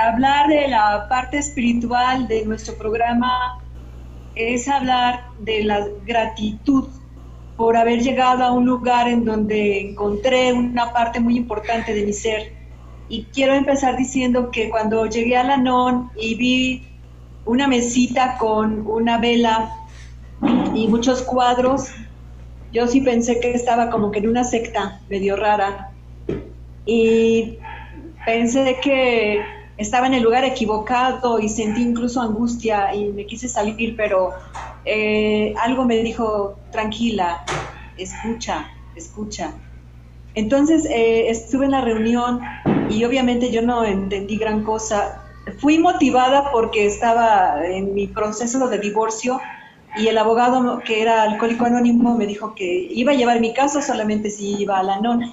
hablar de la parte espiritual de nuestro programa es hablar de la gratitud por haber llegado a un lugar en donde encontré una parte muy importante de mi ser. Y quiero empezar diciendo que cuando llegué a Lanón y vi una mesita con una vela y muchos cuadros, yo sí pensé que estaba como que en una secta medio rara. Y pensé que estaba en el lugar equivocado y sentí incluso angustia y me quise salir, pero algo me dijo, tranquila, escucha, escucha. Entonces estuve en la reunión y obviamente yo no entendí gran cosa. Fui motivada porque estaba en mi proceso de divorcio y el abogado, que era alcohólico anónimo, me dijo que iba a llevar mi caso solamente si iba a la NON.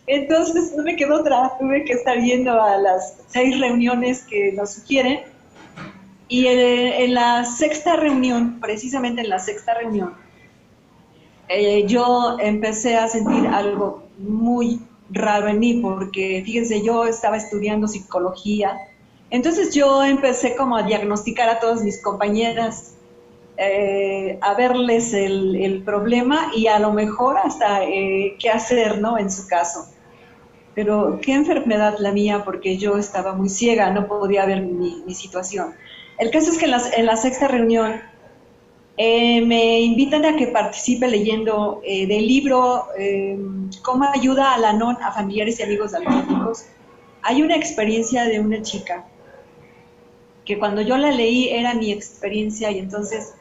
Entonces no me quedó otra, tuve que estar yendo a las 6 reuniones que nos sugieren. Y en la sexta reunión, precisamente en la sexta reunión, yo empecé a sentir algo muy raro en mí, porque fíjense, yo estaba estudiando psicología, entonces yo empecé como a diagnosticar a todas mis compañeras, a verles el problema y a lo mejor hasta qué hacer, ¿no? En su caso. Pero qué enfermedad la mía, porque yo estaba muy ciega, no podía ver mi situación. El caso es que en la sexta reunión me invitan a que participe leyendo del libro Cómo ayuda a la NON a familiares y amigos de alcohólicos. Hay una experiencia de una chica que cuando yo la leí era mi experiencia y entonces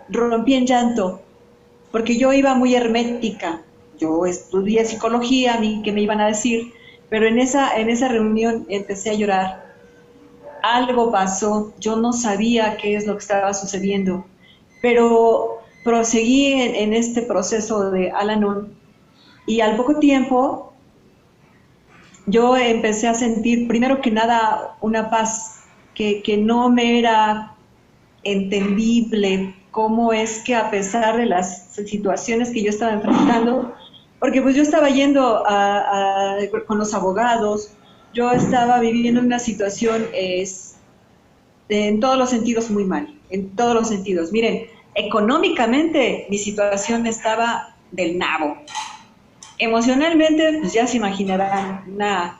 rompí en llanto porque yo iba muy hermética. Yo estudié psicología, a mí qué me iban a decir, pero en esa reunión empecé a llorar. Algo pasó, yo no sabía qué es lo que estaba sucediendo, pero proseguí en este proceso de Al-Anon y al poco tiempo yo empecé a sentir, primero que nada, una paz que no me era entendible cómo es que a pesar de las situaciones que yo estaba enfrentando, porque pues yo estaba yendo con los abogados, yo estaba viviendo una situación en todos los sentidos muy mal, en todos los sentidos. Miren, económicamente mi situación estaba del nabo. Emocionalmente, pues ya se imaginarán, una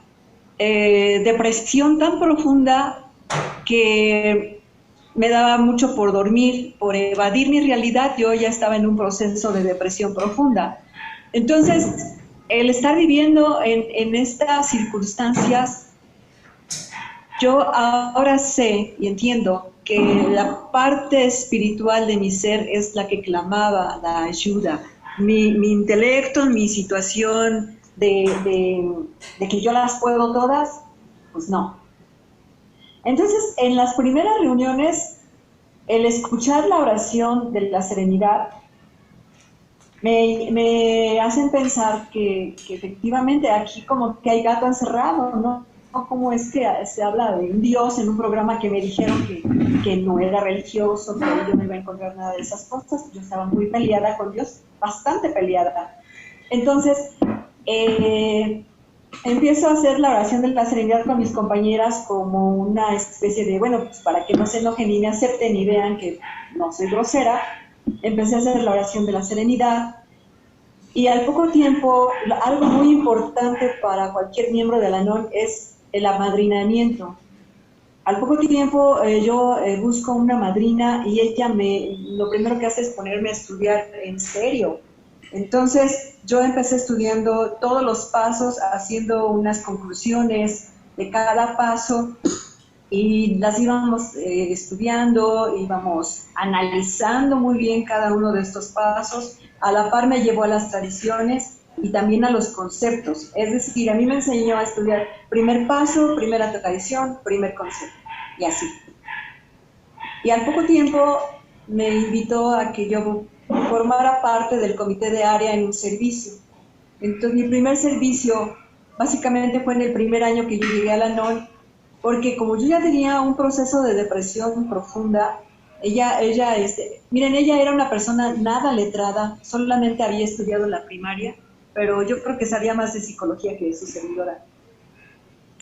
depresión tan profunda que me daba mucho por dormir, por evadir mi realidad. Yo ya estaba en un proceso de depresión profunda. Entonces, el estar viviendo en estas circunstancias, yo ahora sé y entiendo que la parte espiritual de mi ser es la que clamaba la ayuda. Mi intelecto, mi situación de que yo las puedo todas, pues no. Entonces, en las primeras reuniones, el escuchar la oración de la serenidad me hacen pensar que efectivamente aquí como que hay gato encerrado, ¿no? ¿Cómo es que se habla de un Dios en un programa que me dijeron que no era religioso, que yo no iba a encontrar nada de esas cosas? Yo estaba muy peleada con Dios, bastante peleada. Entonces, empiezo a hacer la oración de la serenidad con mis compañeras como una especie de, bueno, pues para que no se enojen ni me acepten y vean que no soy grosera, empecé a hacer la oración de la serenidad. Y al poco tiempo, algo muy importante para cualquier miembro de la NON es el amadrinamiento. Al poco tiempo yo busco una madrina y ella lo primero que hace es ponerme a estudiar en serio. Entonces yo empecé estudiando todos los pasos, haciendo unas conclusiones de cada paso y las íbamos estudiando, íbamos analizando muy bien cada uno de estos pasos. A la par me llevó a las tradiciones y también a los conceptos. Es decir, a mí me enseñó a estudiar primer paso, primera tradición, primer concepto, y así. Y al poco tiempo me invitó a que yo formara parte del comité de área en un servicio. Entonces mi primer servicio básicamente fue en el primer año que yo llegué a la NON, porque como yo ya tenía un proceso de depresión profunda, miren, ella era una persona nada letrada, solamente había estudiado en la primaria, pero yo creo que sabía más de psicología que su servidora.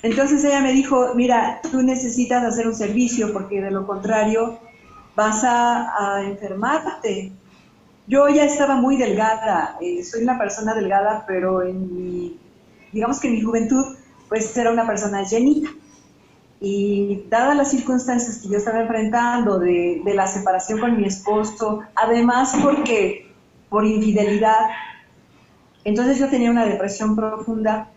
Entonces ella me dijo, mira, tú necesitas hacer un servicio porque de lo contrario vas a enfermarte. Yo ya estaba muy delgada, soy una persona delgada, pero digamos que en mi juventud, pues era una persona llenita. Y dadas las circunstancias que yo estaba enfrentando de la separación con mi esposo, además porque por infidelidad, entonces yo tenía una depresión profunda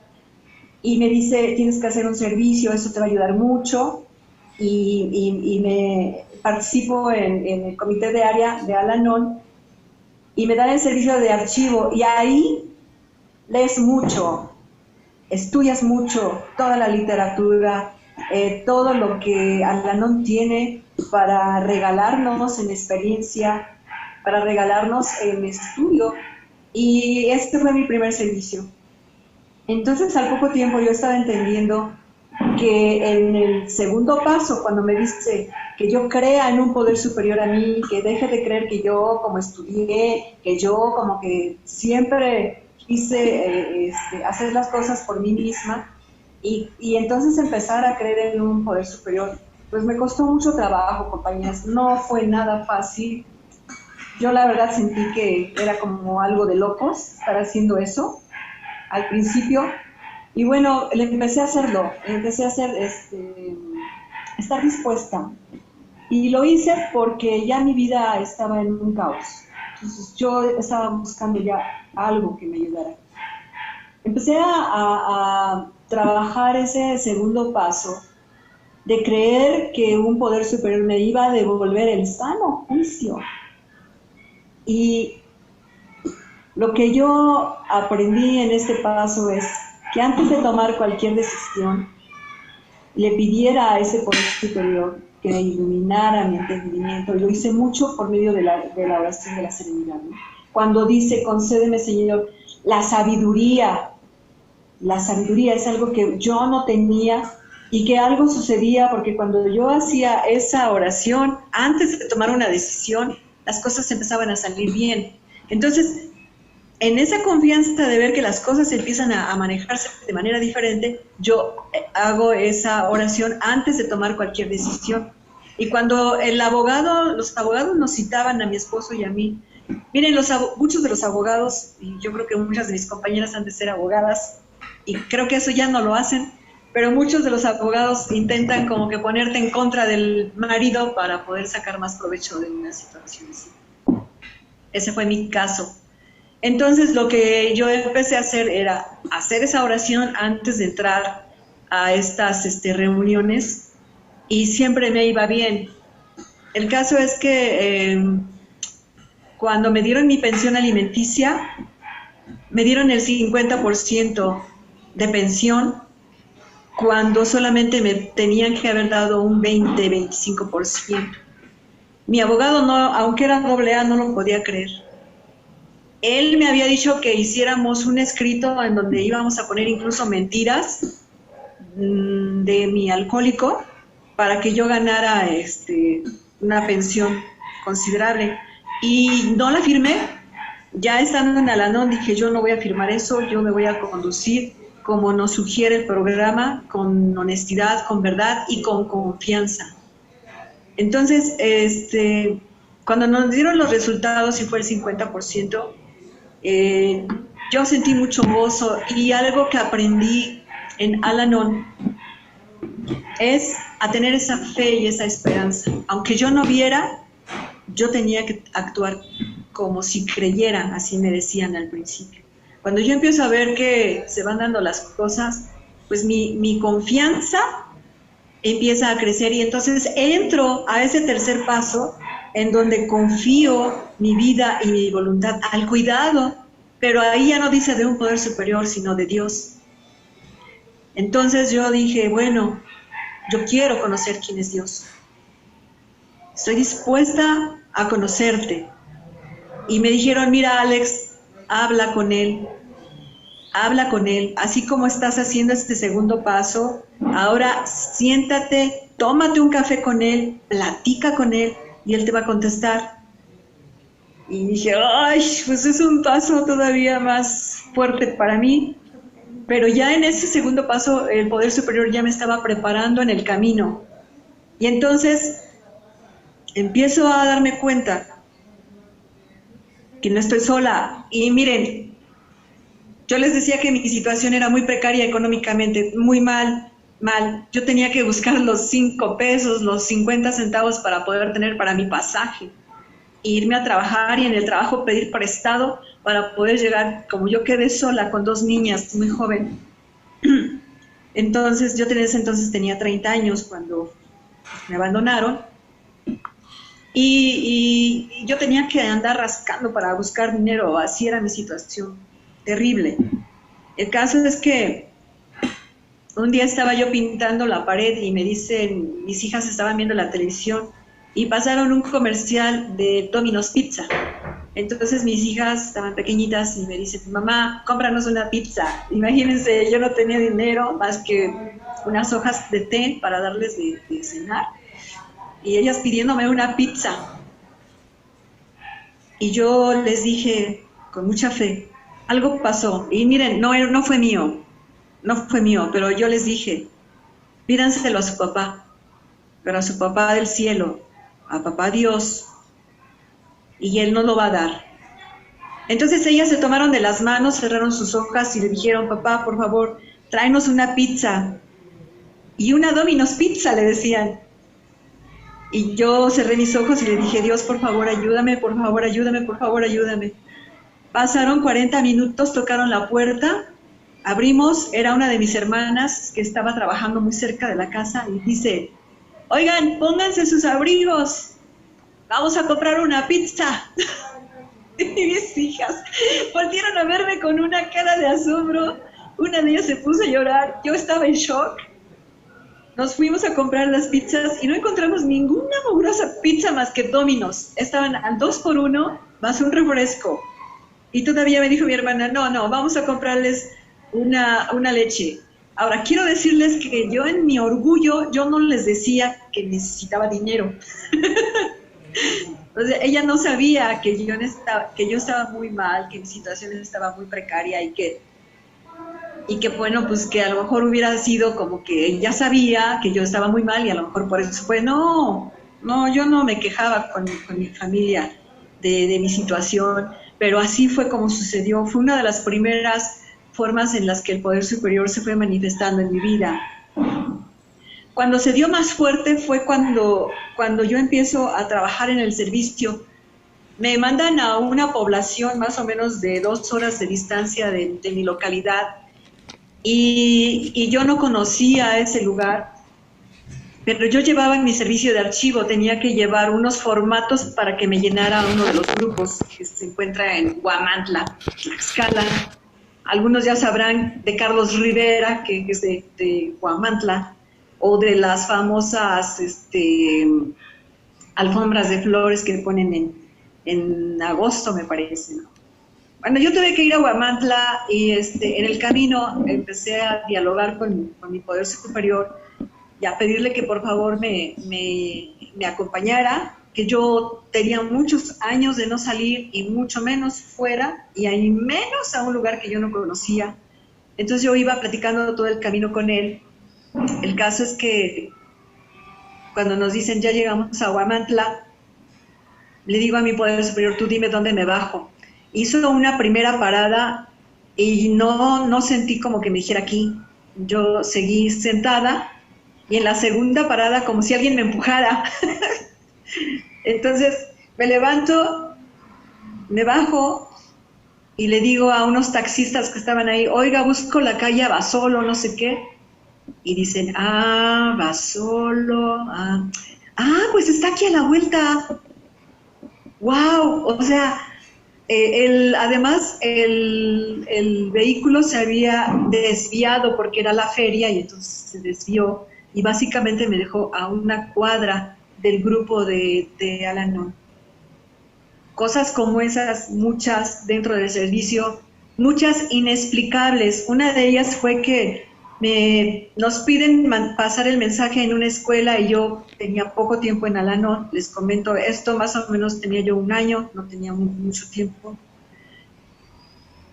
y me dice, tienes que hacer un servicio, eso te va a ayudar mucho. Y me participo en el comité de área de Al-Anon y me dan el servicio de archivo y ahí lees mucho, estudias mucho, toda la literatura, todo lo que Al-Anon tiene para regalarnos en experiencia, para regalarnos en estudio. Y este fue mi primer servicio. Entonces, al poco tiempo yo estaba entendiendo que en el segundo paso, cuando me dice que yo crea en un poder superior a mí, que deje de creer que yo como estudié, que yo como que siempre quise hacer las cosas por mí misma, y entonces empezar a creer en un poder superior, pues me costó mucho trabajo, compañeras, no fue nada fácil. Yo la verdad sentí que era como algo de locos estar haciendo eso al principio. Y bueno, le empecé a hacerlo, empecé a estar dispuesta. Y lo hice porque ya mi vida estaba en un caos. Entonces yo estaba buscando ya algo que me ayudara. Empecé a trabajar ese segundo paso de creer que un poder superior me iba a devolver el sano juicio. Y lo que yo aprendí en este paso es que antes de tomar cualquier decisión, le pidiera a ese poder superior que me iluminara mi entendimiento. Lo hice mucho por medio de la oración de la serenidad, ¿no? Cuando dice, concédeme, Señor, la sabiduría. La sabiduría es algo que yo no tenía y que algo sucedía porque cuando yo hacía esa oración, antes de tomar una decisión, las cosas empezaban a salir bien. Entonces, en esa confianza de ver que las cosas empiezan a manejarse de manera diferente, yo hago esa oración antes de tomar cualquier decisión. Y cuando los abogados nos citaban a mi esposo y a mí, miren, muchos de los abogados, y yo creo que muchas de mis compañeras han de ser abogadas, y creo que eso ya no lo hacen, pero muchos de los abogados intentan como que ponerte en contra del marido para poder sacar más provecho de una situación así. Ese fue mi caso. Entonces lo que yo empecé a hacer era hacer esa oración antes de entrar a estas reuniones y siempre me iba bien. El caso es que cuando me dieron mi pensión alimenticia, me dieron el 50% de pensión cuando solamente me tenían que haber dado un 20-25%. Mi abogado, no, aunque era AA, no lo podía creer. Él me había dicho que hiciéramos un escrito en donde íbamos a poner incluso mentiras de mi alcohólico para que yo ganara una pensión considerable. Y no la firmé. Ya estando en Al-Anon dije, yo no voy a firmar eso, yo me voy a conducir como nos sugiere el programa, con honestidad, con verdad y con confianza. Entonces, cuando nos dieron los resultados y fue el 50%, yo sentí mucho gozo y algo que aprendí en Al-Anon es a tener esa fe y esa esperanza. Aunque yo no viera, yo tenía que actuar como si creyera, así me decían al principio. Cuando yo empiezo a ver que se van dando las cosas, pues mi confianza empieza a crecer y entonces entro a ese tercer paso en donde confío mi vida y mi voluntad al cuidado, pero ahí ya no dice de un poder superior, sino de Dios. Entonces yo dije, bueno, yo quiero conocer quién es Dios. Estoy dispuesta a conocerte. Y me dijeron, mira, Alex, habla con él, así como estás haciendo este segundo paso, ahora siéntate, tómate un café con él, platica con él y él te va a contestar. Y dije, ay, pues es un paso todavía más fuerte para mí. Pero ya en ese segundo paso, el poder superior ya me estaba preparando en el camino. Y entonces empiezo a darme cuenta que no estoy sola. Y miren, yo les decía que mi situación era muy precaria económicamente, muy mal, mal. Yo tenía que buscar los 5 pesos, los 50 centavos para poder tener para mi pasaje, e irme a trabajar y en el trabajo pedir prestado para poder llegar, como yo quedé sola con 2 niñas, muy joven. Entonces, yo en ese entonces tenía 30 años cuando me abandonaron y yo tenía que andar rascando para buscar dinero, así era mi situación, terrible. El caso es que un día estaba yo pintando la pared y me dicen, mis hijas estaban viendo la televisión y pasaron un comercial de Domino's Pizza. Entonces mis hijas estaban pequeñitas y me dicen, mamá, cómpranos una pizza. Imagínense, yo no tenía dinero más que unas hojas de té para darles de cenar y ellas pidiéndome una pizza. Y yo les dije con mucha fe, algo pasó. Y miren, no fue mío, pero yo les dije, pídanselo a su papá, pero a su papá del cielo, a papá Dios, y él no lo va a dar. Entonces ellas se tomaron de las manos, cerraron sus hojas y le dijeron, papá, por favor, tráenos una pizza. Y una Domino's Pizza, le decían. Y yo cerré mis ojos y le dije, Dios, por favor, ayúdame, por favor, ayúdame, por favor, ayúdame. Pasaron 40 minutos, tocaron la puerta, abrimos, era una de mis hermanas que estaba trabajando muy cerca de la casa y dice, oigan, pónganse sus abrigos, vamos a comprar una pizza. Y mis hijas volvieron a verme con una cara de asombro, una de ellas se puso a llorar, yo estaba en shock. Nos fuimos a comprar las pizzas y no encontramos ninguna mugrosa pizza más que Domino's. Estaban al 2 por 1 más un refresco. Y todavía me dijo mi hermana, no, vamos a comprarles una leche. Ahora, quiero decirles que yo en mi orgullo, yo no les decía que necesitaba dinero. Entonces, ella no sabía que yo estaba muy mal, que mi situación estaba muy precaria y que bueno, pues que a lo mejor hubiera sido como que ella sabía que yo estaba muy mal y a lo mejor por eso fue, no, yo no me quejaba con mi familia de mi situación, pero así fue como sucedió, fue una de las primeras formas en las que el poder superior se fue manifestando en mi vida. Cuando se dio más fuerte fue cuando yo empiezo a trabajar en el servicio. Me mandan a una población más o menos de 2 horas de distancia de mi localidad y yo no conocía ese lugar, pero yo llevaba en mi servicio de archivo, tenía que llevar unos formatos para que me llenara uno de los grupos que se encuentra en Huamantla, Tlaxcala. Algunos ya sabrán de Carlos Rivera, que es de Huamantla, o de las famosas alfombras de flores que ponen en agosto, me parece, ¿no? Bueno, yo tuve que ir a Huamantla y en el camino empecé a dialogar con mi poder superior y a pedirle que por favor me acompañara, que yo tenía muchos años de no salir y mucho menos fuera y ahí menos a un lugar que yo no conocía. Entonces yo iba platicando todo el camino con él. El caso es que cuando nos dicen ya llegamos a Huamantla, le digo a mi poder superior, tú dime dónde me bajo. Hizo una primera parada y no sentí como que me dijera aquí. Yo seguí sentada y en la segunda parada como si alguien me empujara. Entonces me levanto, me bajo y le digo a unos taxistas que estaban ahí, oiga, busco la calle Abasolo, no sé qué. Y dicen, Basolo, pues está aquí a la vuelta. ¡Wow! O sea, además el vehículo se había desviado porque era la feria y entonces se desvió y básicamente me dejó a una cuadra del grupo de Al-Anon. Cosas como esas, muchas dentro del servicio, muchas inexplicables. Una de ellas fue que nos piden pasar el mensaje en una escuela y yo tenía poco tiempo en Al-Anon. Les comento esto, más o menos tenía yo 1 año, no tenía mucho tiempo.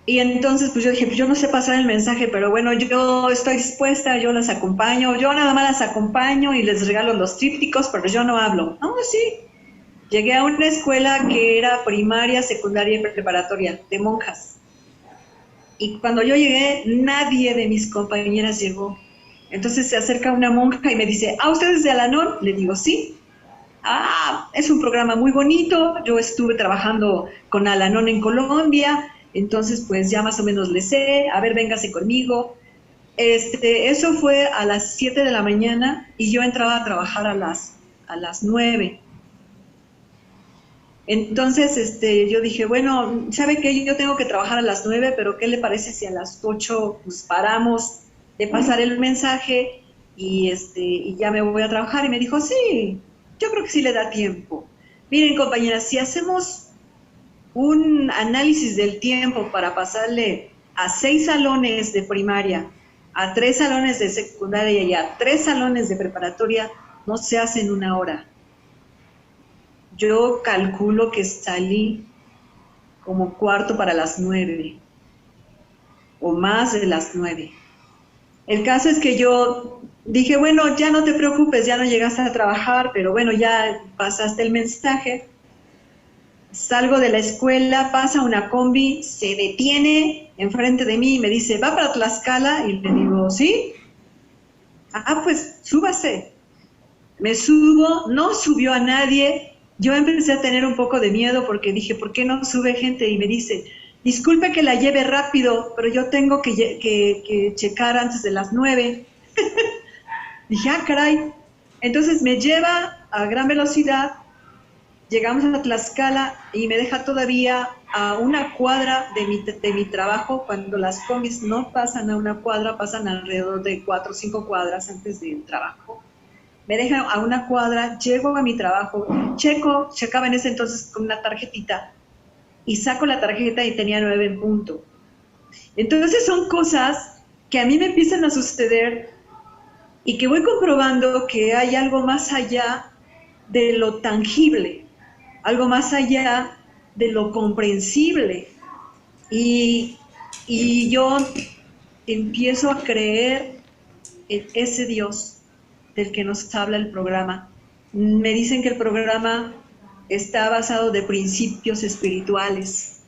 Y entonces pues yo dije, pues yo no sé pasar el mensaje, pero bueno, yo estoy dispuesta, yo las acompaño, yo nada más las acompaño y les regalo los trípticos, pero yo no hablo. No, sí. Llegué a una escuela que era primaria, secundaria y preparatoria, de monjas. Y cuando yo llegué, nadie de mis compañeras llegó. Entonces se acerca una monja y me dice, ¿ah, usted es de Al-Anon? Le digo, sí. Ah, es un programa muy bonito, yo estuve trabajando con Al-Anon en Colombia, entonces pues ya más o menos le sé, a ver, véngase conmigo. Eso fue a las 7 de la mañana y yo entraba a trabajar a las 9. Entonces yo dije, bueno, ¿sabe qué? Yo tengo que trabajar a las 9, pero ¿qué le parece si a las 8 pues paramos de pasar el mensaje y ya me voy a trabajar? Y me dijo, sí, yo creo que sí le da tiempo. Miren, compañeras, si hacemos un análisis del tiempo para pasarle a 6 salones de primaria, a 3 salones de secundaria y a 3 salones de preparatoria, no se hace en una hora. Yo calculo que salí como cuarto para las 9 o más de las 9. El caso es que yo dije, bueno, ya no te preocupes, ya no llegaste a trabajar, pero bueno, ya pasaste el mensaje. Salgo de la escuela, pasa una combi, se detiene enfrente de mí y me dice, ¿va para Tlaxcala? Y le digo, ¿sí? Ah, pues súbase. Me subo, no subió a nadie. Yo empecé a tener un poco de miedo porque dije, ¿por qué no sube gente? Y me dice, disculpe que la lleve rápido, pero yo tengo que checar antes de las 9. Dije, ah, caray. Entonces me lleva a gran velocidad, llegamos a Tlaxcala y me deja todavía a una cuadra de mi trabajo, cuando las combis no pasan a una cuadra, pasan alrededor de 4 o 5 cuadras antes del trabajo. Me dejan a una cuadra, llego a mi trabajo, checaba en ese entonces con una tarjetita y saco la tarjeta y tenía 9 en punto. Entonces son cosas que a mí me empiezan a suceder y que voy comprobando que hay algo más allá de lo tangible, algo más allá de lo comprensible. Y, y yo empiezo a creer en ese Dios del que nos habla el programa. Me dicen que el programa está basado de principios espirituales.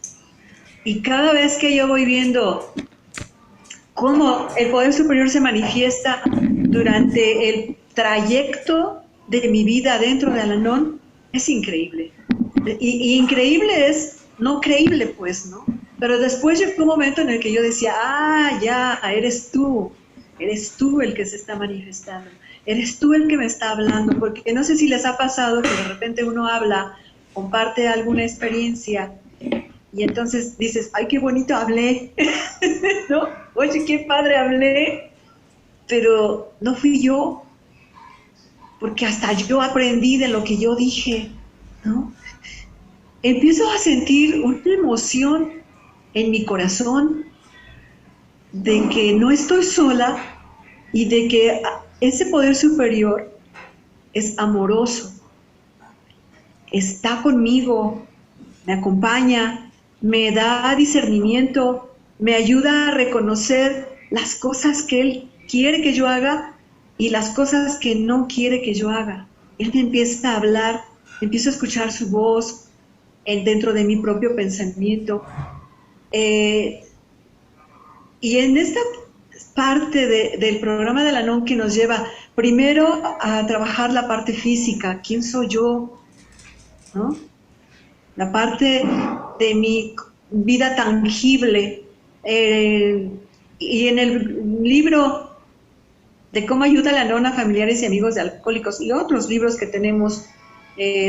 Y cada vez que yo voy viendo cómo el poder superior se manifiesta durante el trayecto de mi vida dentro de Al-Anon, es increíble. Y increíble es no creíble, pues, ¿no? Pero después llegó un momento en el que yo decía, ah, ya, eres tú el que se está manifestando, eres tú el que me está hablando, porque no sé si les ha pasado que de repente uno habla, comparte alguna experiencia, y entonces dices, ay, qué bonito hablé, ¿no? Oye, qué padre hablé, pero no fui yo, porque hasta yo aprendí de lo que yo dije, ¿no? Empiezo a sentir una emoción en mi corazón de que no estoy sola y de que ese poder superior es amoroso, está conmigo, me acompaña, me da discernimiento, me ayuda a reconocer las cosas que Él quiere que yo haga y las cosas que no quiere que yo haga. Él me empieza a hablar, empiezo a escuchar su voz dentro de mi propio pensamiento. Y en esta parte del programa de Al-Anon que nos lleva primero a trabajar la parte física, ¿quién soy yo? ¿No? La parte de mi vida tangible. Y en el libro de cómo ayuda Al-Anon a familiares y amigos de alcohólicos y otros libros que tenemos,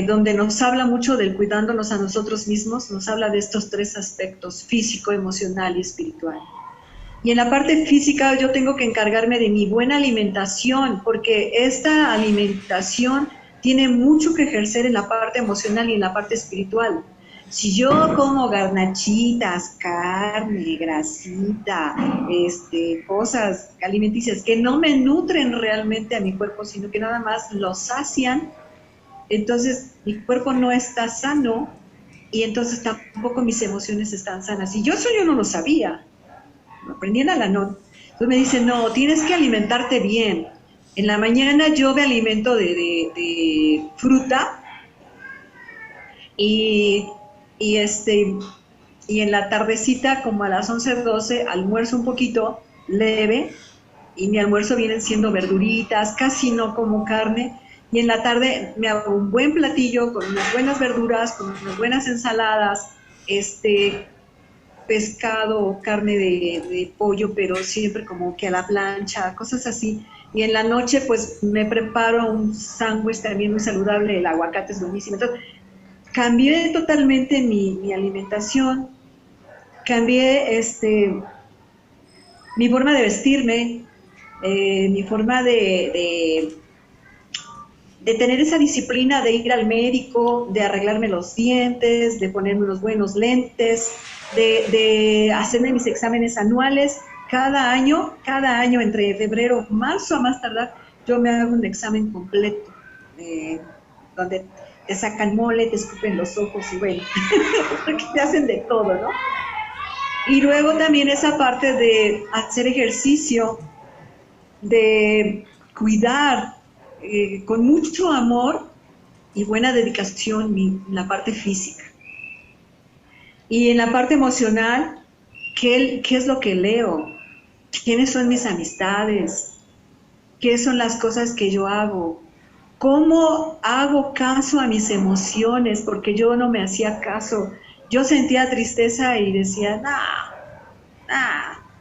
donde nos habla mucho del cuidándonos a nosotros mismos, nos habla de estos 3 aspectos, físico, emocional y espiritual. Y en la parte física yo tengo que encargarme de mi buena alimentación, porque esta alimentación tiene mucho que ejercer en la parte emocional y en la parte espiritual. Si yo como garnachitas, carne, grasita, cosas alimenticias que no me nutren realmente a mi cuerpo, sino que nada más lo sacian, entonces mi cuerpo no está sano y entonces tampoco mis emociones están sanas. Y eso yo no lo sabía, lo aprendí en Al-Anon. Entonces me dicen, no, tienes que alimentarte bien. En la mañana yo me alimento de fruta y, y, y en la tardecita, como a las 11, 12, almuerzo un poquito leve, y mi almuerzo vienen siendo verduritas, casi no como carne, y en la tarde me hago un buen platillo con unas buenas verduras, con unas buenas ensaladas, pescado o carne de pollo, pero siempre como que a la plancha, cosas así. Y en la noche pues me preparo un sándwich también muy saludable, el aguacate es buenísimo. Entonces cambié totalmente mi alimentación, cambié mi forma de vestirme, mi forma de tener esa disciplina de ir al médico, de arreglarme los dientes, de ponerme unos buenos lentes, de hacerme mis exámenes anuales. Cada año, entre febrero, marzo a más tardar, yo me hago un examen completo, donde te sacan mole, te escupen los ojos y bueno, porque te hacen de todo, ¿no? Y luego también esa parte de hacer ejercicio, de cuidar con mucho amor y buena dedicación la parte física. Y en la parte emocional, ¿qué es lo que leo? ¿Quiénes son mis amistades? ¿Qué son las cosas que yo hago? ¿Cómo hago caso a mis emociones? Porque yo no me hacía caso. Yo sentía tristeza y decía,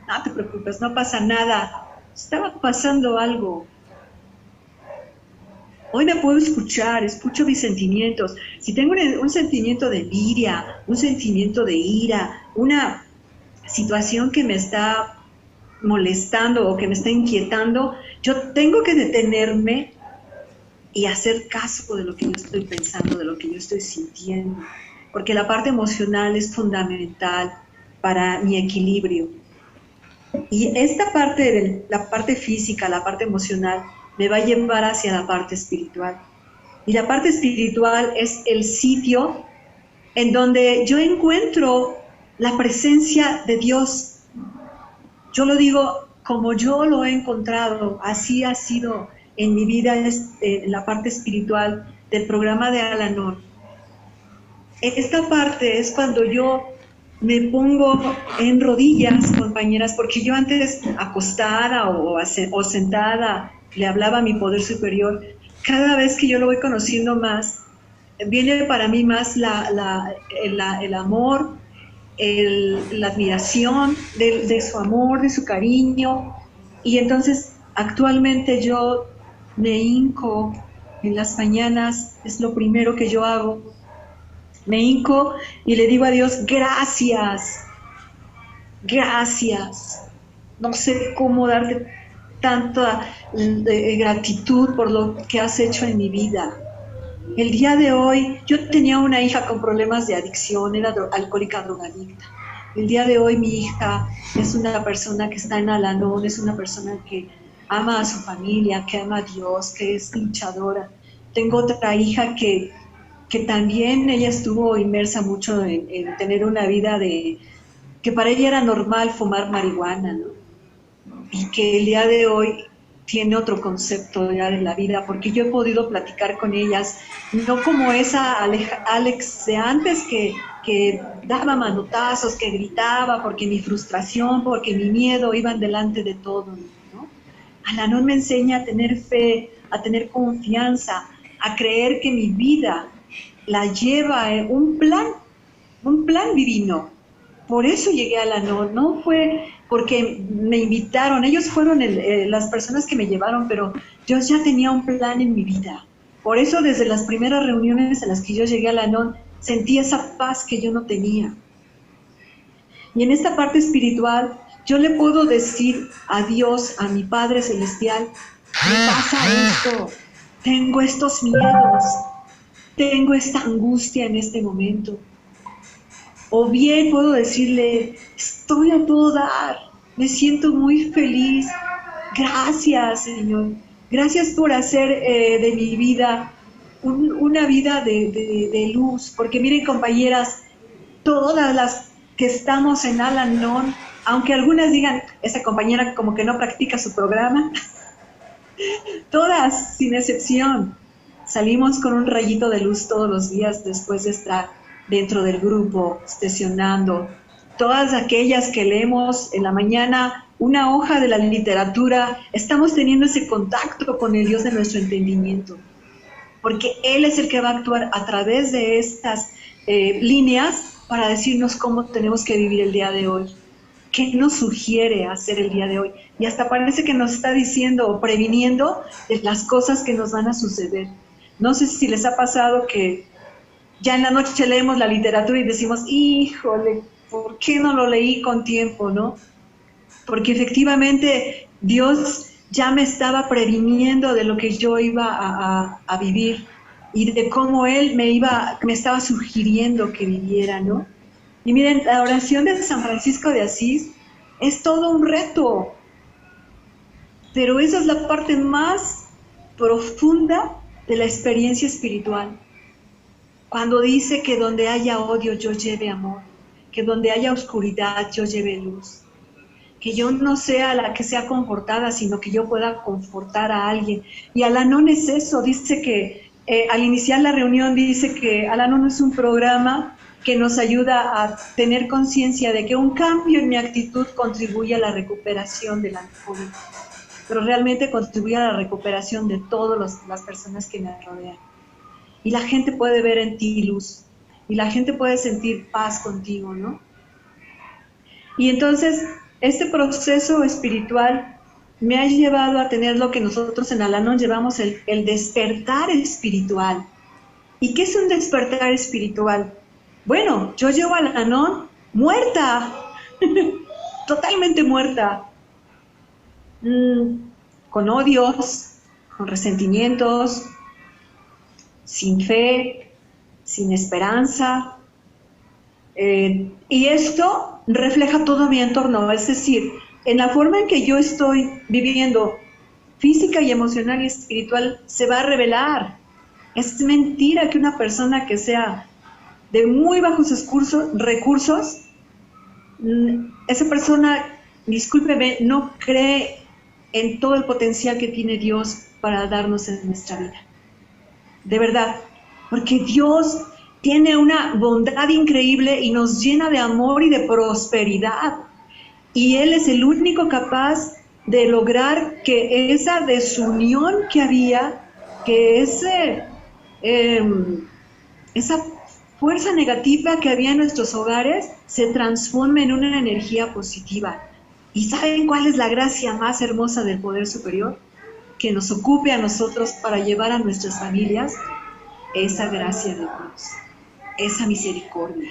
no te preocupes, no pasa nada. Estaba pasando algo. Hoy me puedo escuchar, escucho mis sentimientos. Si tengo un sentimiento de envidia, un sentimiento de ira, una situación que me está molestando o que me está inquietando, yo tengo que detenerme y hacer caso de lo que yo estoy pensando, de lo que yo estoy sintiendo. Porque la parte emocional es fundamental para mi equilibrio. Y esta parte, la parte física, la parte emocional, me va a llevar hacia la parte espiritual. Y la parte espiritual es el sitio en donde yo encuentro la presencia de Dios. Yo lo digo como yo lo he encontrado, así ha sido en mi vida en la parte espiritual del programa de Al-Anon. Esta parte es cuando yo me pongo en rodillas, compañeras, porque yo antes acostada o sentada le hablaba a mi poder superior. Cada vez que yo lo voy conociendo más, viene para mí más el amor, la admiración de su amor, de su cariño. Y entonces actualmente yo me hinco en las mañanas, es lo primero que yo hago. Me hinco y le digo a Dios, gracias, gracias. No sé cómo darte tanta gratitud por lo que has hecho en mi vida. El día de hoy, yo tenía una hija con problemas de adicción, era alcohólica drogadicta. El día de hoy mi hija es una persona que está en Al-Anon, es una persona que ama a su familia, que ama a Dios, que es luchadora. Tengo otra hija que también ella estuvo inmersa mucho en tener una vida que para ella era normal fumar marihuana, ¿no? Y que el día de hoy tiene otro concepto ya de la vida, porque yo he podido platicar con ellas, no como esa Alex de antes que daba manotazos, que gritaba, porque mi frustración, porque mi miedo iban delante de todo, ¿no? Al-Anon me enseña a tener fe, a tener confianza, a creer que mi vida la lleva un plan divino. Por eso llegué a Al-Anon, no fue porque me invitaron, ellos fueron las personas que me llevaron, pero yo ya tenía un plan en mi vida. Por eso desde las primeras reuniones en las que yo llegué a Al-Anon, sentí esa paz que yo no tenía. Y en esta parte espiritual, yo le puedo decir a Dios, a mi Padre Celestial, me pasa esto, tengo estos miedos, tengo esta angustia en este momento. O bien puedo decirle, estoy a todo dar, me siento muy feliz, gracias Señor, gracias por hacer de mi vida una vida de luz, porque miren compañeras, todas las que estamos en Al-Anon, aunque algunas digan, esa compañera como que no practica su programa, todas, sin excepción, salimos con un rayito de luz todos los días después de estar dentro del grupo, sesionando. Todas aquellas que leemos en la mañana una hoja de la literatura, estamos teniendo ese contacto con el Dios de nuestro entendimiento, porque Él es el que va a actuar a través de estas líneas para decirnos cómo tenemos que vivir el día de hoy. ¿Qué nos sugiere hacer el día de hoy? Y hasta parece que nos está diciendo o previniendo de las cosas que nos van a suceder. No sé si les ha pasado que ya en la noche leemos la literatura y decimos, híjole, ¿por qué no lo leí con tiempo, no? Porque efectivamente Dios ya me estaba previniendo de lo que yo iba a vivir y de cómo Él me estaba sugiriendo que viviera, ¿no? Y miren, la oración de San Francisco de Asís es todo un reto, pero esa es la parte más profunda de la experiencia espiritual. Cuando dice que donde haya odio yo lleve amor, que donde haya oscuridad yo lleve luz, que yo no sea la que sea confortada, sino que yo pueda confortar a alguien. Y Al-Anon es eso, dice que al iniciar la reunión dice que Al-Anon es un programa que nos ayuda a tener conciencia de que un cambio en mi actitud contribuye a la recuperación del alcohólico, pero realmente contribuye a la recuperación de todas las personas que me rodean. Y la gente puede ver en ti luz, y la gente puede sentir paz contigo, ¿no? Y entonces, este proceso espiritual me ha llevado a tener lo que nosotros en Al-Anon llevamos el despertar espiritual. ¿Y qué es un despertar espiritual? Bueno, yo llego a Al-Anon muerta, totalmente muerta, con odios, con resentimientos, sin fe, sin esperanza. Y esto refleja todo mi entorno, es decir, en la forma en que yo estoy viviendo física y emocional y espiritual se va a revelar. Es mentira que una persona que sea de muy bajos recursos, esa persona, discúlpeme, no cree en todo el potencial que tiene Dios para darnos en nuestra vida. De verdad, porque Dios tiene una bondad increíble y nos llena de amor y de prosperidad. Y Él es el único capaz de lograr que esa desunión que había, que esa fuerza negativa que había en nuestros hogares se transforme en una energía positiva. ¿Y saben cuál es la gracia más hermosa del poder superior? Que nos ocupe a nosotros para llevar a nuestras familias esa gracia de Dios, esa misericordia.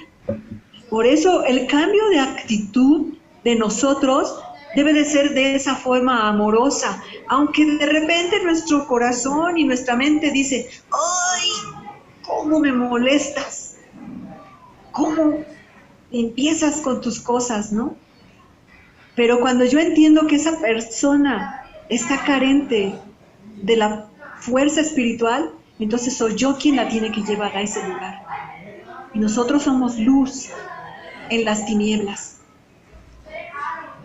Por eso el cambio de actitud de nosotros debe de ser de esa forma amorosa, aunque de repente nuestro corazón y nuestra mente dice, ¡ay, cómo me molestas! ¿Cómo empiezas con tus cosas, no? Pero cuando yo entiendo que esa persona está carente de la fuerza espiritual, entonces soy yo quien la tiene que llevar a ese lugar. Y nosotros somos luz en las tinieblas.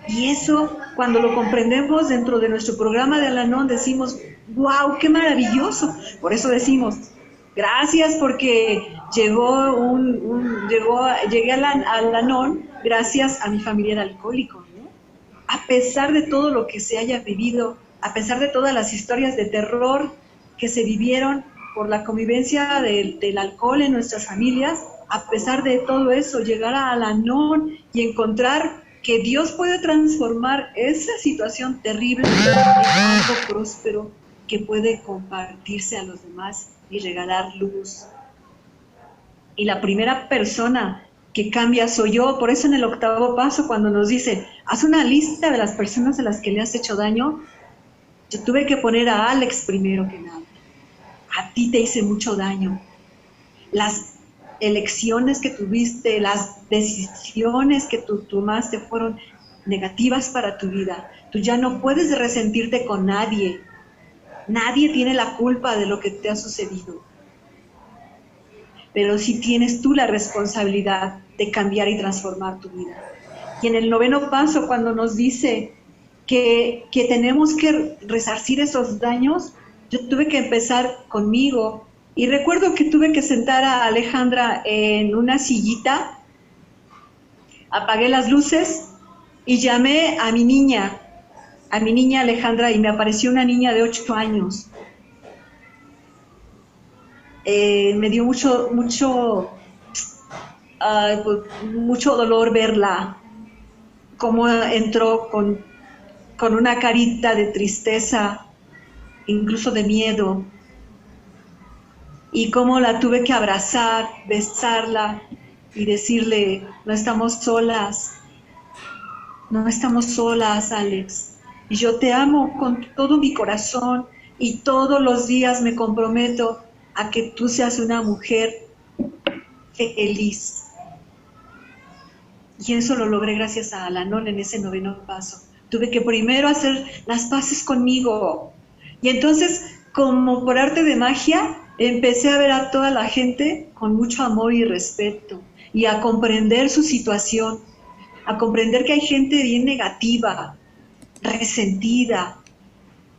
Y eso, cuando lo comprendemos dentro de nuestro programa de Al-Anon, decimos, ¡wow, qué maravilloso! Por eso decimos, gracias porque llegué a Al-Anon gracias a mi familiar alcohólico, ¿no? A pesar de todo lo que se haya vivido, a pesar de todas las historias de terror que se vivieron por la convivencia del alcohol en nuestras familias, a pesar de todo eso, llegar a Al-Anon y encontrar que Dios puede transformar esa situación terrible en algo próspero que puede compartirse a los demás y regalar luz. Y la primera persona que cambia soy yo. Por eso en el 8º paso, cuando nos dice, haz una lista de las personas a las que le has hecho daño, yo tuve que poner a Alex primero que nada. A ti te hice mucho daño. Las elecciones que tuviste, las decisiones que tú tomaste fueron negativas para tu vida. Tú ya no puedes resentirte con nadie. Nadie tiene la culpa de lo que te ha sucedido. pero sí tienes tú la responsabilidad de cambiar y transformar tu vida. Y en el 9º paso, cuando nos dice que tenemos que resarcir esos daños, yo tuve que empezar conmigo. Y recuerdo que tuve que sentar a Alejandra en una sillita, apagué las luces y llamé a mi niña Alejandra, y me apareció una niña de 8 años. Me dio mucho dolor verla, cómo entró con una carita de tristeza, incluso de miedo, y cómo la tuve que abrazar, besarla y decirle, no estamos solas, Alex, y yo te amo con todo mi corazón, y todos los días me comprometo a que tú seas una mujer feliz. Y eso lo logré gracias a Al-Anon en ese 9º paso. Tuve que primero hacer las paces conmigo. Y entonces, como por arte de magia, empecé a ver a toda la gente con mucho amor y respeto, y a comprender su situación, a comprender que hay gente bien negativa, resentida,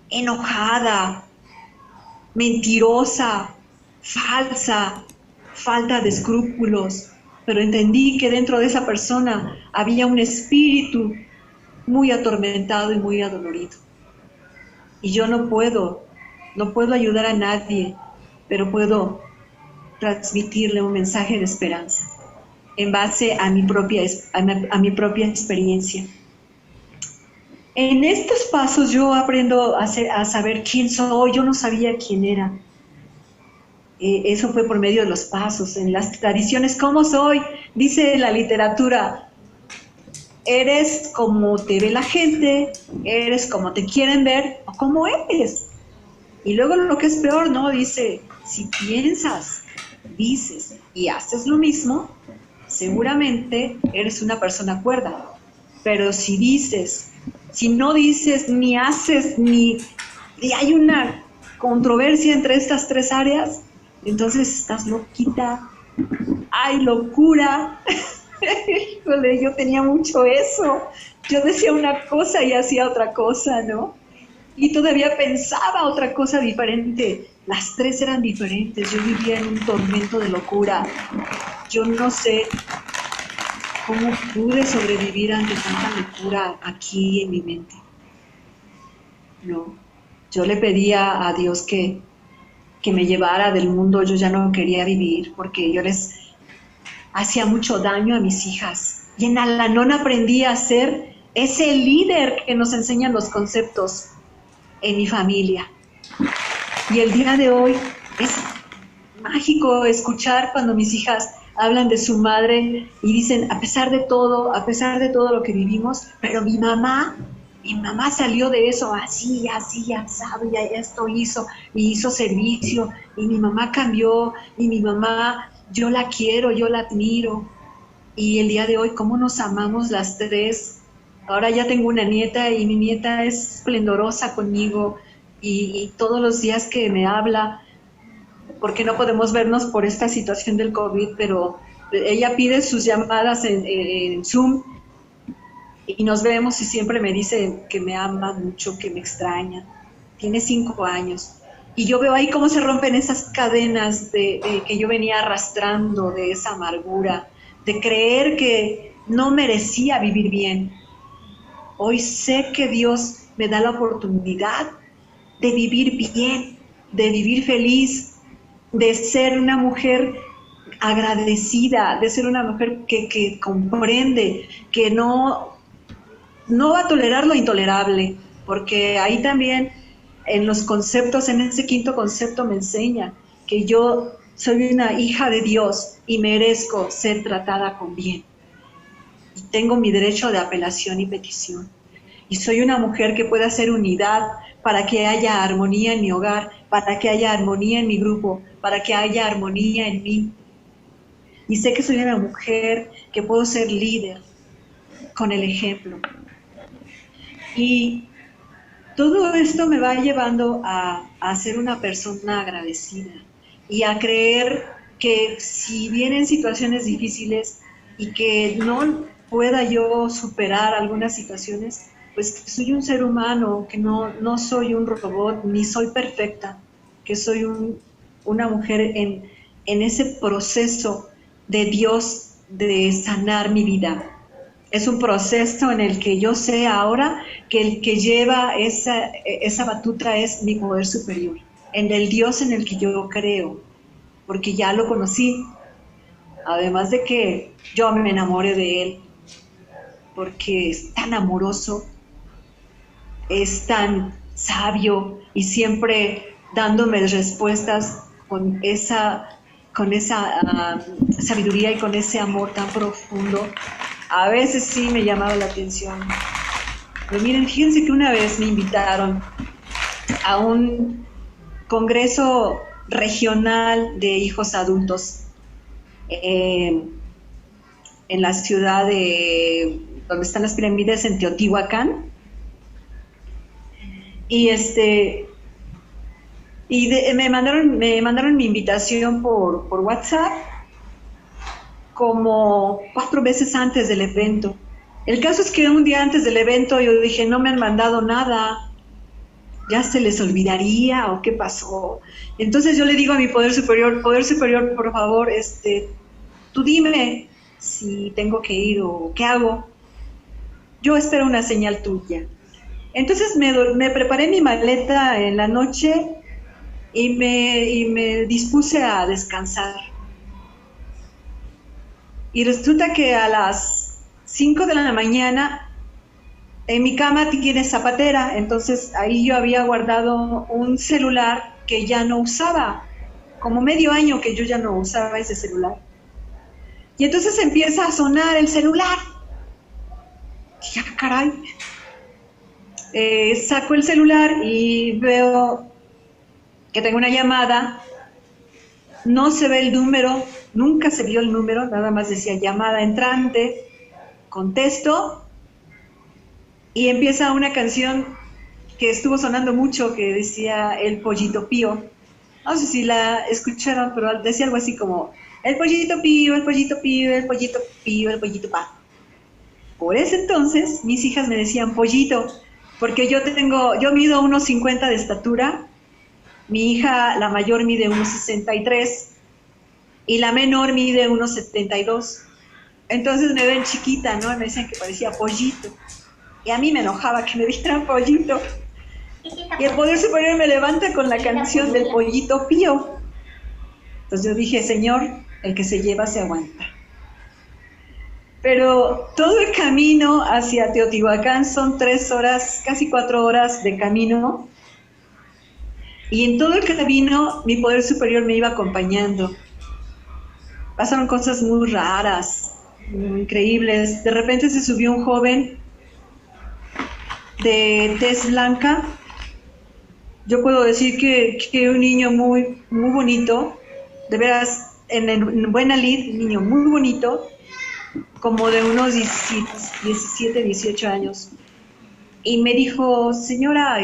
enojada, mentirosa, falsa, falta de escrúpulos, pero entendí que dentro de esa persona había un espíritu muy atormentado y muy adolorido. Y yo no puedo ayudar a nadie, pero puedo transmitirle un mensaje de esperanza en base a mi propia experiencia. En estos pasos yo aprendo a saber quién soy. Yo no sabía quién era. Eso fue por medio de los pasos. En las tradiciones, ¿cómo soy? Dice la literatura, eres como te ve la gente, eres como te quieren ver, o como eres. Y luego lo que es peor, ¿no? Dice, si piensas, dices y haces lo mismo, seguramente eres una persona cuerda. Pero si no dices, ni haces, y hay una controversia entre estas 3 áreas, entonces estás loquita. ¡Ay, locura! Híjole, yo tenía mucho eso. Yo decía una cosa y hacía otra cosa, ¿no? Y todavía pensaba otra cosa diferente. Las 3 eran diferentes. Yo vivía en un tormento de locura. Yo no sé cómo pude sobrevivir ante tanta locura aquí en mi mente. No, yo le pedía a Dios que me llevara del mundo. Yo ya no quería vivir porque yo les hacía mucho daño a mis hijas. Y en Al-Anon aprendí a ser ese líder que nos enseñan los conceptos en mi familia. Y el día de hoy es mágico escuchar cuando mis hijas hablan de su madre y dicen, a pesar de todo lo que vivimos, pero mi mamá salió de eso así, ya sabe, ya esto hizo, y hizo servicio, y mi mamá cambió, y mi mamá, yo la quiero, yo la admiro. Y el día de hoy, ¿cómo nos amamos las 3? Ahora ya tengo una nieta y mi nieta es esplendorosa conmigo, y todos los días que me habla, porque no podemos vernos por esta situación del COVID, pero ella pide sus llamadas en Zoom y nos vemos, y siempre me dice que me ama mucho, que me extraña. Tiene 5 años. Y yo veo ahí cómo se rompen esas cadenas que yo venía arrastrando, de esa amargura, de creer que no merecía vivir bien. Hoy sé que Dios me da la oportunidad de vivir bien, de vivir feliz, de ser una mujer agradecida, de ser una mujer que comprende, que no va a tolerar lo intolerable, porque ahí también en los conceptos, en ese 5º concepto me enseña que yo soy una hija de Dios y merezco ser tratada con bien. Y tengo mi derecho de apelación y petición. Y soy una mujer que puede hacer unidad para que haya armonía en mi hogar, para que haya armonía en mi grupo, para que haya armonía en mí. Y sé que soy una mujer que puedo ser líder con el ejemplo. Y todo esto me va llevando a ser una persona agradecida y a creer que si vienen situaciones difíciles y que no pueda yo superar algunas situaciones, pues que soy un ser humano, que no soy un robot, ni soy perfecta, que soy una mujer en ese proceso de Dios de sanar mi vida. Es un proceso en el que yo sé ahora que el que lleva esa batuta es mi poder superior, en el Dios en el que yo creo, porque ya lo conocí, además de que yo me enamoré de él, porque es tan amoroso, es tan sabio y siempre dándome respuestas con esa sabiduría y con ese amor tan profundo. A veces sí me llamaba la atención. Pero miren, fíjense que una vez me invitaron a un congreso regional de hijos adultos en la ciudad de donde están las pirámides, en Teotihuacán. Y me mandaron mi invitación por WhatsApp como 4 veces antes del evento. El caso es que un día antes del evento yo dije, no me han mandado nada, ya se les olvidaría o qué pasó. Entonces yo le digo a mi poder superior, por favor, tú dime si tengo que ir o qué hago. Yo espero una señal tuya. Entonces me preparé mi maleta en la noche y me dispuse a descansar. Y resulta que a las 5 de la mañana en mi cama tiene zapatera, entonces ahí yo había guardado un celular que ya no usaba, como medio año que yo ya no usaba ese celular. Y entonces empieza a sonar el celular. Y ya, caray. Saco el celular y veo que tengo una llamada. No se ve el número, nunca se vio el número, nada más decía llamada entrante. Contesto y empieza una canción que estuvo sonando mucho que decía El Pollito Pío. No sé si la escucharon, pero decía algo así como el pollito pío, el pollito pío, el pollito pío, el pollito pa. Por ese entonces mis hijas me decían pollito, porque yo mido 1,50 de estatura, mi hija la mayor mide 1,63 y la menor mide 1,72. Entonces me ven chiquita, ¿no? Y me decían que parecía pollito. Y a mí me enojaba que me dijeran pollito. Y el poder superior me levanta con la canción del pollito pío. Entonces yo dije, Señor, el que se lleva se aguanta. Pero todo el camino hacia Teotihuacán son 3 horas, casi 4 horas de camino. Y en todo el camino mi poder superior me iba acompañando. Pasaron cosas muy raras, muy increíbles. De repente se subió un joven de tez blanca. Yo puedo decir que un niño muy, muy bonito, de veras, en buena lid, un niño muy bonito, como de unos 17, 18 años. Y me dijo, señora,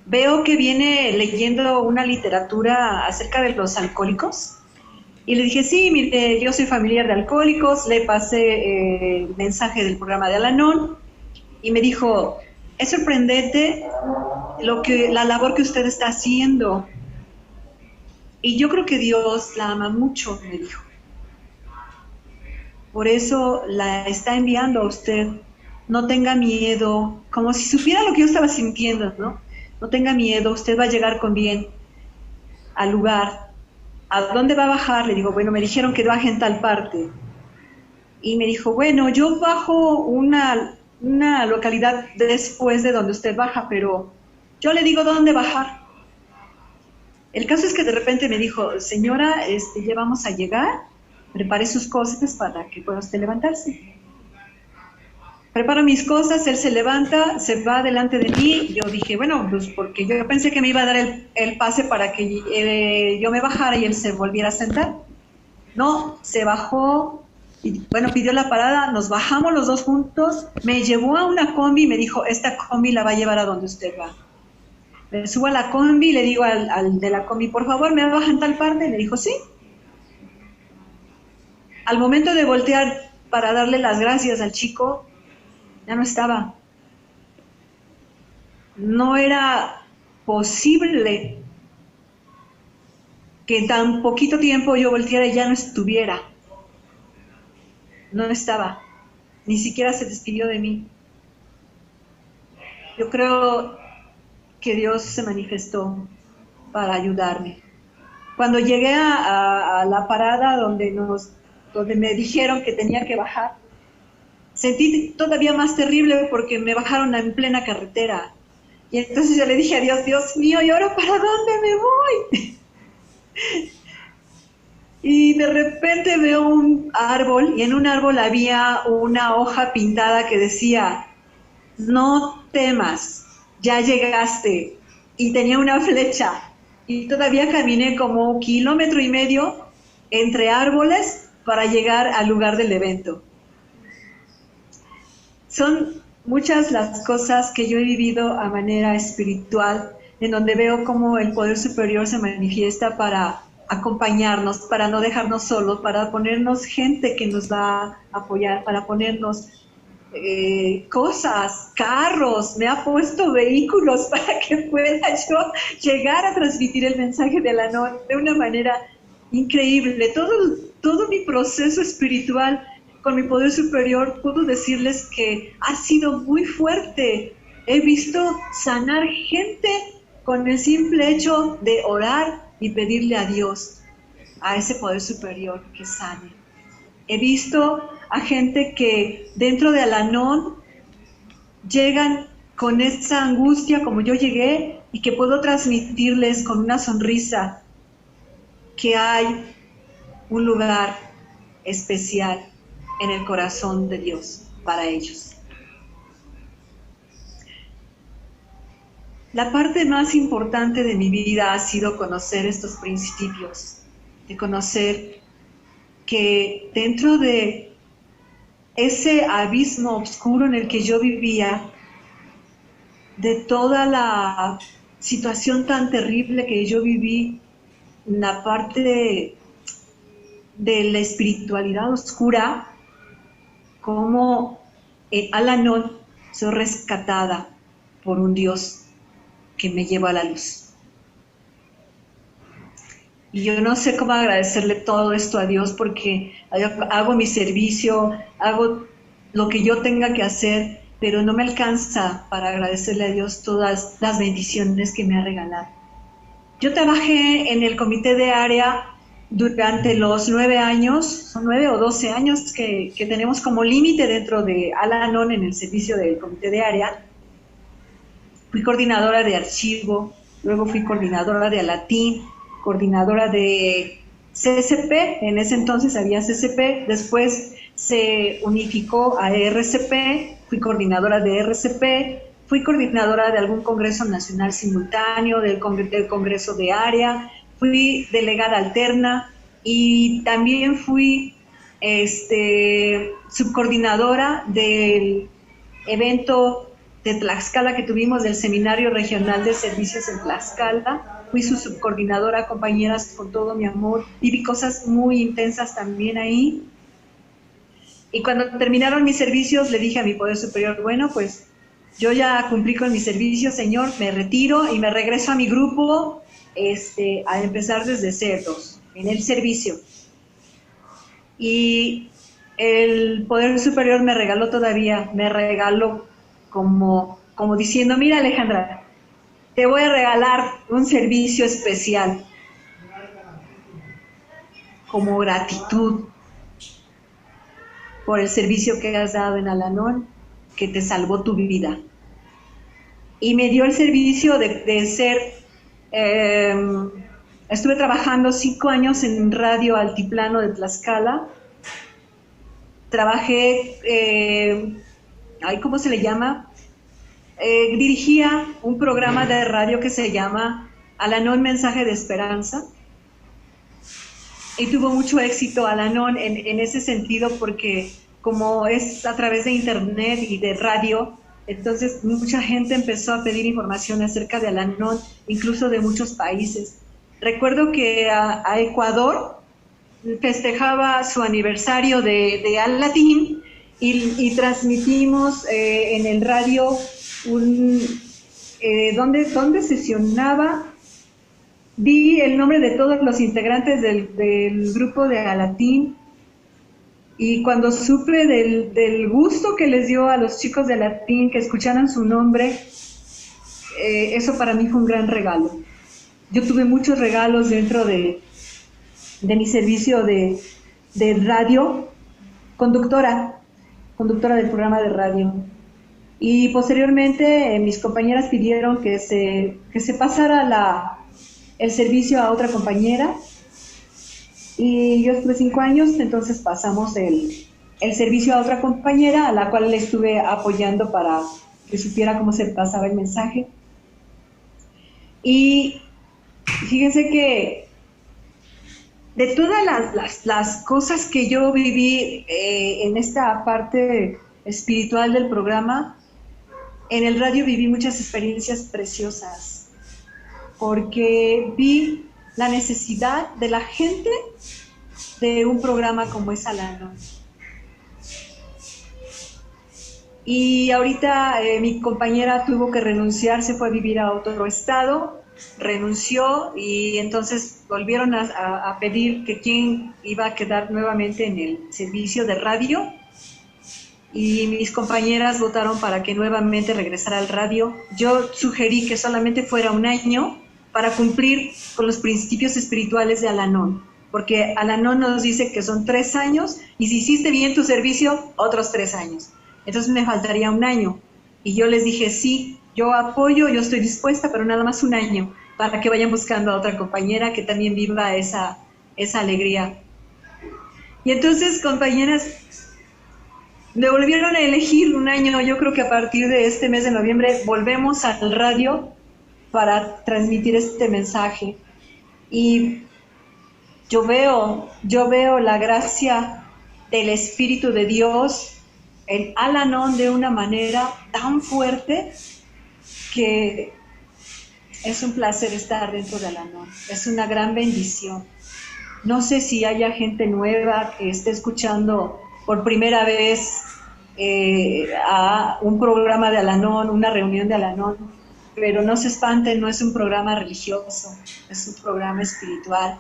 veo que viene leyendo una literatura acerca de los alcohólicos. Y le dije, sí, mire, yo soy familiar de alcohólicos, le pasé el mensaje del programa de Al-Anon. Y me dijo, es sorprendente la labor que usted está haciendo. Y yo creo que Dios la ama mucho, me dijo. Por eso la está enviando a usted. No tenga miedo, como si supiera lo que yo estaba sintiendo, ¿no? No tenga miedo, usted va a llegar con bien al lugar. ¿A dónde va a bajar? Le digo, bueno, me dijeron que baje en tal parte. Y me dijo, bueno, yo bajo una localidad después de donde usted baja, pero yo le digo dónde bajar. El caso es que de repente me dijo, señora, ya vamos a llegar, prepare sus cosas para que pueda usted levantarse. Preparo mis cosas, él se levanta, se va delante de mí. Yo dije, bueno, pues porque yo pensé que me iba a dar el pase para que yo me bajara y él se volviera a sentar. No, se bajó, y bueno, pidió la parada, nos bajamos los dos juntos, me llevó a una combi y me dijo, esta combi la va a llevar a donde usted va. Me subo a la combi y le digo al de la combi, por favor, ¿me bajan tal parte? Y me dijo, sí. Al momento de voltear para darle las gracias al chico, ya no estaba. No era posible que en tan poquito tiempo yo volteara y ya no estuviera. No estaba. Ni siquiera se despidió de mí. Yo creo que Dios se manifestó para ayudarme. Cuando llegué a la parada donde me dijeron que tenía que bajar, sentí todavía más terrible porque me bajaron en plena carretera. Y entonces yo le dije a Dios, Dios mío, ¿y ahora para dónde me voy? Y de repente veo un árbol y en un árbol había una hoja pintada que decía, no temas, ya llegaste. Y tenía una flecha. Y todavía caminé como 1,5 kilómetros entre árboles para llegar al lugar del evento. Son muchas las cosas que yo he vivido a manera espiritual, en donde veo cómo el poder superior se manifiesta para acompañarnos, para no dejarnos solos, para ponernos gente que nos va a apoyar, para ponernos cosas, carros, me ha puesto vehículos para que pueda yo llegar a transmitir el mensaje de Al-Anon de una manera increíble. Todo mi proceso espiritual con mi poder superior, puedo decirles que ha sido muy fuerte. He visto sanar gente con el simple hecho de orar y pedirle a Dios, a ese poder superior, que sane. He visto a gente que dentro de Al-Anon llegan con esa angustia como yo llegué y que puedo transmitirles con una sonrisa que hay un lugar especial en el corazón de Dios para ellos. La parte más importante de mi vida ha sido conocer estos principios, de conocer que dentro de ese abismo oscuro en el que yo vivía, de toda la situación tan terrible que yo viví, la parte de la espiritualidad oscura, como Al-Anon soy rescatada por un Dios que me lleva a la luz. Y yo no sé cómo agradecerle todo esto a Dios, porque hago mi servicio, hago lo que yo tenga que hacer, pero no me alcanza para agradecerle a Dios todas las bendiciones que me ha regalado. Yo trabajé en el comité de área durante los 9 años, son 9 o 12 años que tenemos como límite dentro de Al-Anon en el servicio del comité de área. Fui coordinadora de archivo, luego fui coordinadora de Alatín, coordinadora de CSP, en ese entonces había CSP, después se unificó a RCP, fui coordinadora de RCP, fui coordinadora de algún congreso nacional simultáneo, del congreso de área, fui delegada alterna y también fui subcoordinadora del evento de Tlaxcala que tuvimos, del Seminario Regional de Servicios en Tlaxcala. Fui su subcoordinadora, compañeras, con todo mi amor. Viví cosas muy intensas también ahí. Y cuando terminaron mis servicios, le dije a mi poder superior, bueno, pues yo ya cumplí con mi servicio, Señor, me retiro y me regreso a mi grupo a empezar desde ceros, en el servicio. Y el poder superior me regaló como diciendo, mira, Alejandra, te voy a regalar un servicio especial como gratitud por el servicio que has dado en Al-Anon, que te salvó tu vida. Y me dio el servicio de ser, estuve trabajando 5 años en Radio Altiplano de Tlaxcala. Trabajé, ¿cómo se le llama? Dirigía un programa de radio que se llama Al-Anon Mensaje de Esperanza, y tuvo mucho éxito Al-Anon en ese sentido, porque como es a través de internet y de radio, Entonces mucha gente empezó a pedir información acerca de Al-Anon, incluso de muchos países. Recuerdo que a Ecuador festejaba su aniversario de Al-Latín y transmitimos en el radio donde sesionaba. Di el nombre de todos los integrantes del grupo de Al-Latín, y cuando supe del gusto que les dio a los chicos de Al-Latín que escucharan su nombre, eso para mí fue un gran regalo. Yo tuve muchos regalos dentro de mi servicio de radio, conductora del programa de radio. Y posteriormente mis compañeras pidieron que se pasara el servicio a otra compañera, y yo estuve 5 años, entonces pasamos el servicio a otra compañera a la cual le estuve apoyando para que supiera cómo se pasaba el mensaje. Y fíjense que de todas las cosas que yo viví en esta parte espiritual del programa, en el radio viví muchas experiencias preciosas, porque vi la necesidad de la gente de un programa como es Al-Anon. Y ahorita mi compañera tuvo que renunciar, se fue a vivir a otro estado, renunció, y entonces volvieron a pedir que quién iba a quedar nuevamente en el servicio de radio, y mis compañeras votaron para que nuevamente regresara al radio. Yo sugerí que solamente fuera 1 año para cumplir con los principios espirituales de Al-Anon, porque Al-Anon nos dice que son 3 años, y si hiciste bien tu servicio, otros 3 años. Entonces me faltaría 1 año, y yo les dije, sí, yo apoyo, yo estoy dispuesta, pero nada más 1 año, para que vayan buscando a otra compañera que también viva esa alegría. Y entonces, compañeras, me volvieron a elegir 1 año. Yo creo que a partir de este mes de noviembre volvemos al radio para transmitir este mensaje. Y yo veo la gracia del Espíritu de Dios en Al-Anon de una manera tan fuerte que es un placer estar dentro de Al-Anon. Es una gran bendición. No sé si haya gente nueva que esté escuchando por primera vez a un programa de Al-Anon, una reunión de Al-Anon, pero no se espanten, no es un programa religioso, es un programa espiritual,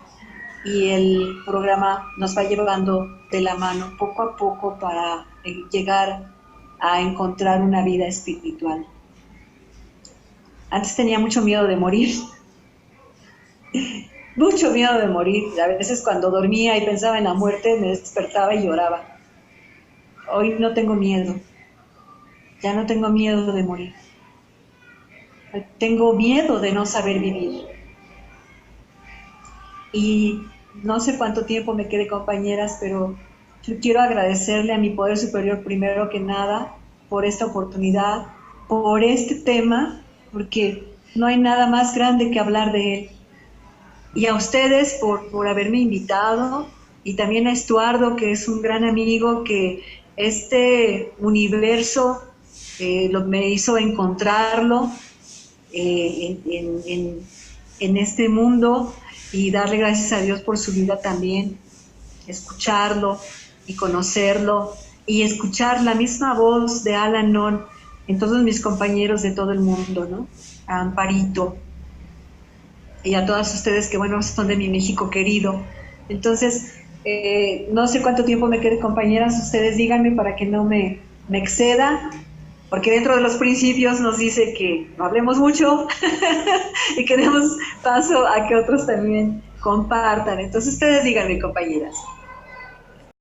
y el programa nos va llevando de la mano poco a poco para llegar a encontrar una vida espiritual. Antes tenía mucho miedo de morir, mucho miedo de morir. A veces cuando dormía y pensaba en la muerte me despertaba y lloraba. Hoy no tengo miedo, ya no tengo miedo de morir. Tengo miedo de no saber vivir. Y no sé cuánto tiempo me quede, compañeras, pero yo quiero agradecerle a mi poder superior primero que nada por esta oportunidad, por este tema, porque no hay nada más grande que hablar de él. Y a ustedes por haberme invitado, y también a Estuardo, que es un gran amigo, que este universo me hizo encontrarlo en este mundo, y darle gracias a Dios por su vida también, escucharlo y conocerlo, y escuchar la misma voz de Al-Anon en todos mis compañeros de todo el mundo, ¿no? A Amparito y a todas ustedes que, bueno, son de mi México querido. Entonces, no sé cuánto tiempo me quede, compañeras, ustedes díganme para que no me exceda, porque dentro de los principios nos dice que no hablemos mucho y que demos paso a que otros también compartan. Entonces ustedes díganme, compañeras.